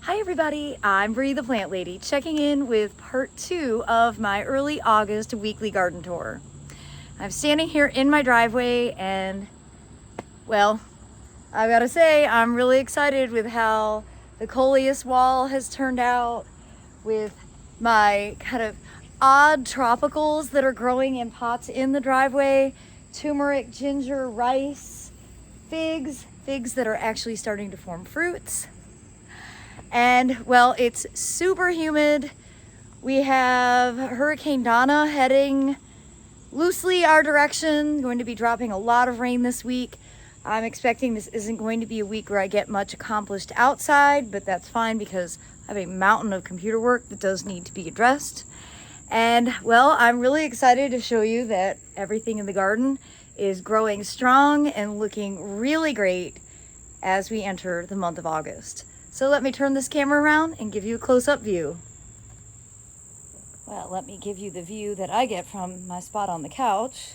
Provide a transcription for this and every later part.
Hi everybody, I'm Bree the Plant Lady, checking in with part 2 of my early August weekly garden tour. I'm standing here in my driveway and, well, I gotta say I'm really excited with how the coleus wall has turned out, with my kind of odd tropicals that are growing in pots in the driveway, turmeric, ginger, rice, figs that are actually starting to form fruits. And well, it's super humid. We have Hurricane Donna heading loosely our direction, going to be dropping a lot of rain this week. I'm expecting this isn't going to be a week where I get much accomplished outside, but that's fine because I have a mountain of computer work that does need to be addressed. And well, I'm really excited to show you that everything in the garden is growing strong and looking really great as we enter the month of August. So let me turn this camera around and give you a close-up view. Well, let me give you the view that I get from my spot on the couch,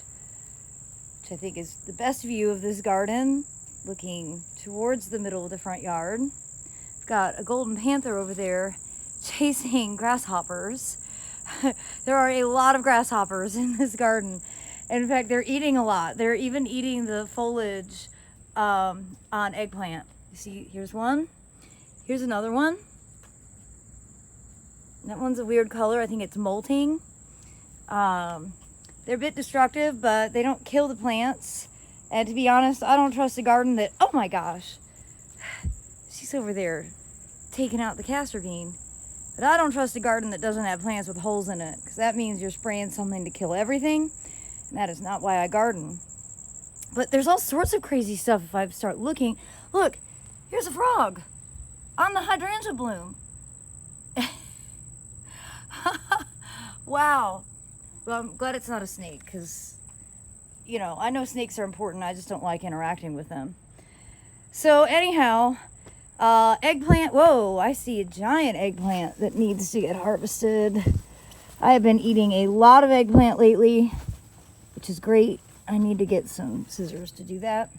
which I think is the best view of this garden, looking towards the middle of the front yard. I've got a golden panther over there chasing grasshoppers. There are a lot of grasshoppers in this garden. And in fact, they're eating a lot. They're even eating the foliage on eggplant. You see, here's one. Here's another one. That one's a weird color. I think it's molting. They're a bit destructive, but they don't kill the plants. And to be honest, I don't trust a garden that, oh my gosh, she's over there taking out the castor bean. But I don't trust a garden that doesn't have plants with holes in it, because that means you're spraying something to kill everything. And that is not why I garden. But there's all sorts of crazy stuff if I start looking. Look, here's a frog on the hydrangea bloom. Wow. Well, I'm glad it's not a snake, because, you know, I know snakes are important. I just don't like interacting with them. So anyhow, eggplant. Whoa, I see a giant eggplant that needs to get harvested. I have been eating a lot of eggplant lately, which is great. I need to get some scissors to do that.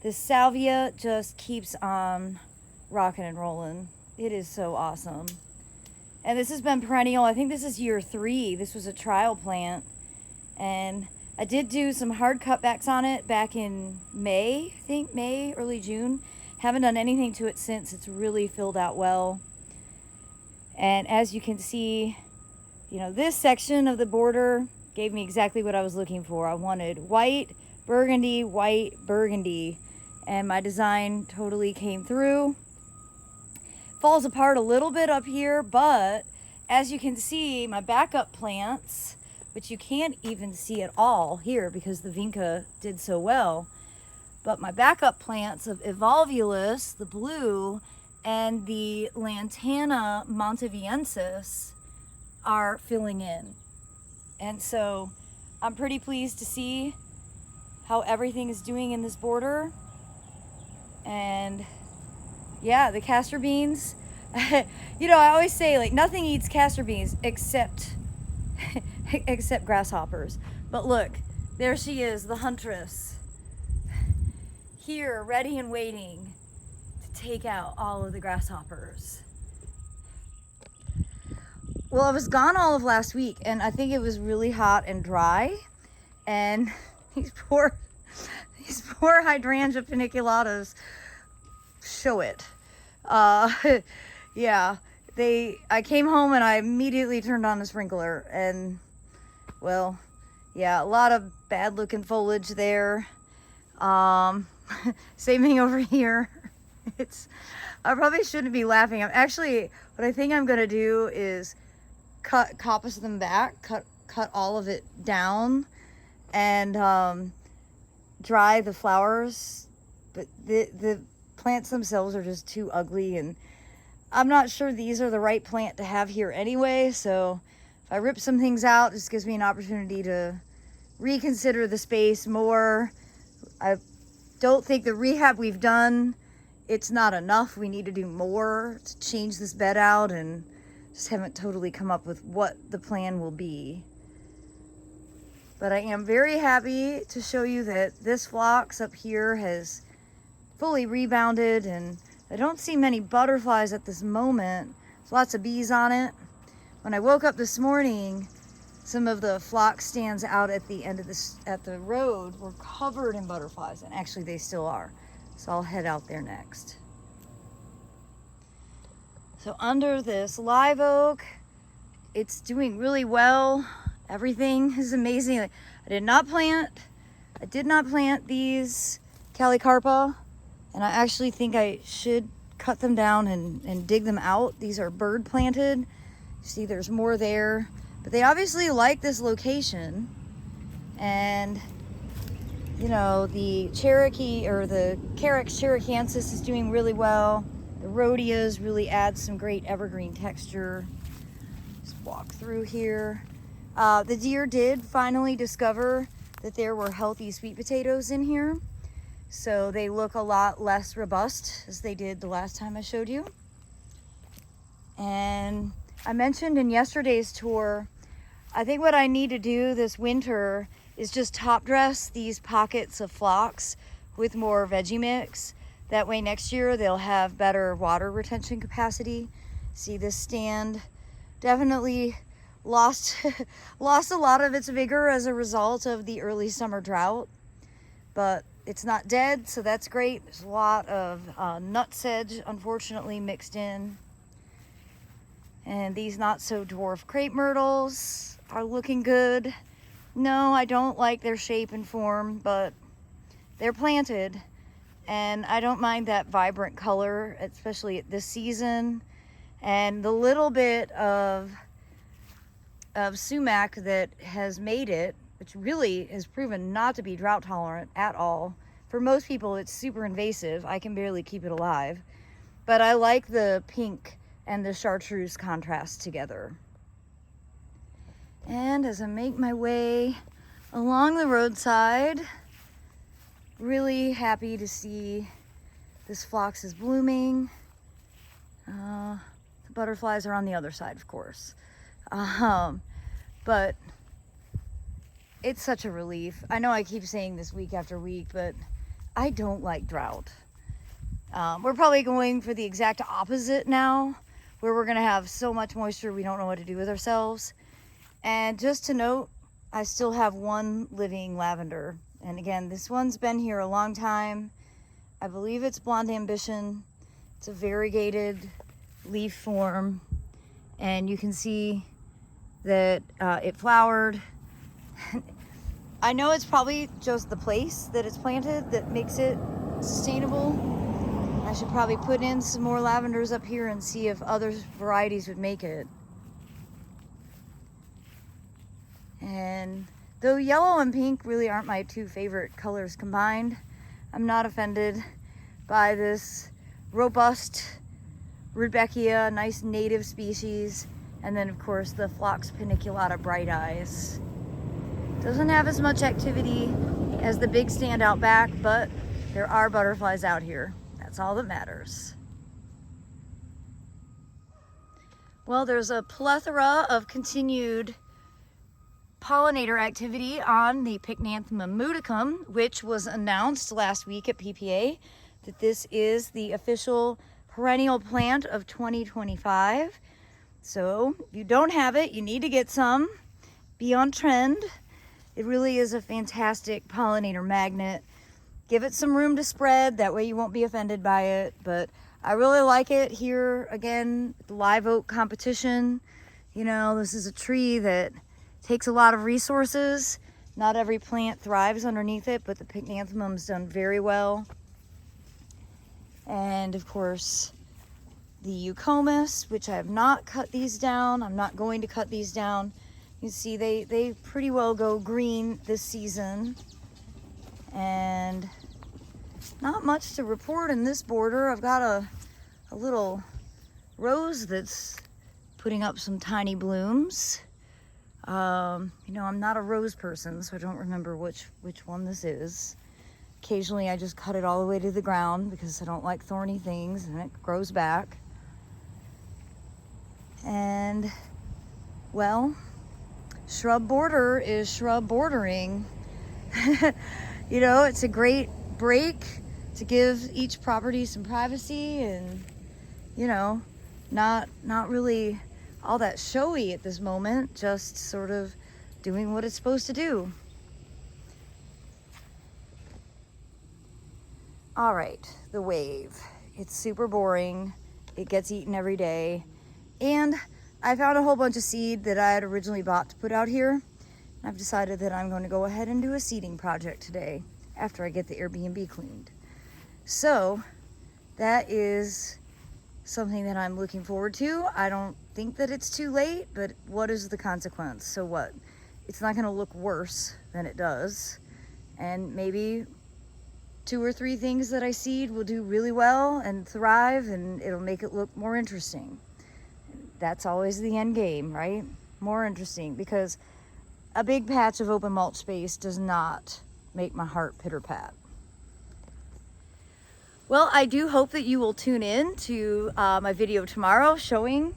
This salvia just keeps on rocking and rolling. It is so awesome. And this has been perennial. I think this is year 3. This was a trial plant. And I did do some hard cutbacks on it back in May, I think May, early June. Haven't done anything to it since. It's really filled out well. And as you can see, you know, this section of the border gave me exactly what I was looking for. I wanted white, burgundy, and my design totally came through. Falls apart a little bit up here, but as you can see, my backup plants, which you can't even see at all here because the vinca did so well, but my backup plants of Evolvulus, the blue, and the Lantana monteviensis are filling in. And so I'm pretty pleased to see how everything is doing in this border. And yeah, the castor beans, you know, I always say, like, nothing eats castor beans except except grasshoppers. But look, there she is, the huntress, here ready and waiting to take out all of the grasshoppers. Well, I was gone all of last week, and I think it was really hot and dry, and these poor hydrangea paniculatas show it. Yeah, I came home and I immediately turned on the sprinkler, and well, yeah, a lot of bad looking foliage there. Same thing over here. I probably shouldn't be laughing. What I think I'm gonna do is coppice them back, cut all of it down, and dry the flowers. But the plants themselves are just too ugly, and I'm not sure these are the right plant to have here anyway. So if I rip some things out, this gives me an opportunity to reconsider the space more. I don't think the rehab we've done, it's not enough. We need to do more to change this bed out, and just haven't totally come up with what the plan will be. But I am very happy to show you that this phlox up here has fully rebounded, and I don't see many butterflies at this moment. There's lots of bees on it. When I woke up this morning, some of the phlox stands out at the end of this, at the road, were covered in butterflies, and actually they still are. So I'll head out there next. So under this live oak, it's doing really well. Everything is amazing. I did not plant these Calicarpa, and I actually think I should cut them down and dig them out. These are bird planted. See, there's more there, but they obviously like this location. And you know, the Cherokee, or the Carex cherokeensis, is doing really well. The rhodias really add some great evergreen texture. Just walk through here. The deer did finally discover that there were healthy sweet potatoes in here, so they look a lot less robust as they did the last time I showed you. And I mentioned in yesterday's tour, I think what I need to do this winter is just top dress these pockets of phlox with more veggie mix. That way next year they'll have better water retention capacity. See, this stand definitely lost a lot of its vigor as a result of the early summer drought, but it's not dead, so that's great. There's a lot of nutsedge, unfortunately, mixed in. And these not so dwarf crepe myrtles are looking good. No, I don't like their shape and form, but they're planted, and I don't mind that vibrant color, especially at this season. And the little bit of sumac that has made it, which really has proven not to be drought tolerant at all. For most people, it's super invasive. I can barely keep it alive, but I like the pink and the chartreuse contrast together. And as I make my way along the roadside, really happy to see this phlox is blooming. The butterflies are on the other side, of course. But it's such a relief. I know I keep saying this week after week, but I don't like drought. We're probably going for the exact opposite now, where we're gonna have so much moisture we don't know what to do with ourselves. And just to note, I still have one living lavender. And again, this one's been here a long time. I believe it's Blonde Ambition. It's a variegated leaf form. And you can see that it flowered. I know it's probably just the place that it's planted that makes it sustainable. I should probably put in some more lavenders up here and see if other varieties would make it. And though yellow and pink really aren't my two favorite colors combined, I'm not offended by this robust Rudbeckia, nice native species. And then of course the Phlox paniculata bright eyes. Doesn't have as much activity as the big stand out back, but there are butterflies out here. That's all that matters. Well, there's a plethora of continued pollinator activity on the Pycnanthemum muticum, which was announced last week at PPA that this is the official perennial plant of 2025. So if you don't have it, you need to get some. Be on trend. It really is a fantastic pollinator magnet. Give it some room to spread, that way you won't be offended by it. But I really like it here. Again, the live oak competition. You know, this is a tree that takes a lot of resources. Not every plant thrives underneath it, but the Pycnanthemum's done very well. And of course, the Eucomis, which I have not cut these down. I'm not going to cut these down. You see they pretty well go green this season. And not much to report in this border. I've got a little rose that's putting up some tiny blooms. You know, I'm not a rose person, so I don't remember which one this is. Occasionally I just cut it all the way to the ground because I don't like thorny things and it grows back. And, well, shrub border is shrub bordering. You know, it's a great break to give each property some privacy and, you know, not really all that showy at this moment, just sort of doing what it's supposed to do. All right, the wave. It's super boring. It gets eaten every day. And I found a whole bunch of seed that I had originally bought to put out here. I've decided that I'm going to go ahead and do a seeding project today after I get the Airbnb cleaned. So that is something that I'm looking forward to. I don't think that it's too late, but what is the consequence? So what? It's not going to look worse than it does. And maybe 2 or 3 things that I seed will do really well and thrive, and it'll make it look more interesting. That's always the end game, right? More interesting, because a big patch of open mulch space does not make my heart pitter-pat. Well, I do hope that you will tune in to my video tomorrow showing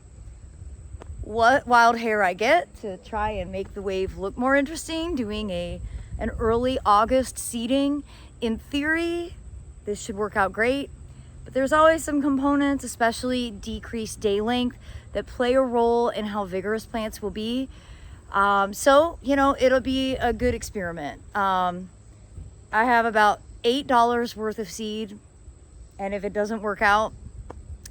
what wild hair I get to try and make the wave look more interesting, doing an early August seeding. In theory, this should work out great, but there's always some components, especially decreased day length, that play a role in how vigorous plants will be. So, you know, it'll be a good experiment. I have about $8 worth of seed, and if it doesn't work out,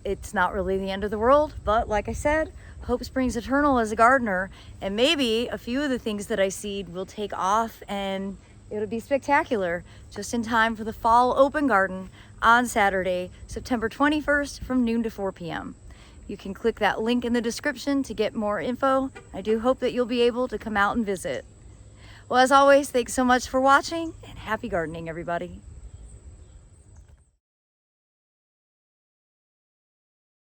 it's not really the end of the world. But like I said, hope springs eternal as a gardener, and maybe a few of the things that I seed will take off and it'll be spectacular, just in time for the fall open garden on Saturday, September 21st from noon to 4 p.m. You can click that link in the description to get more info. I do hope that you'll be able to come out and visit. Well, as always, thanks so much for watching, and happy gardening, everybody.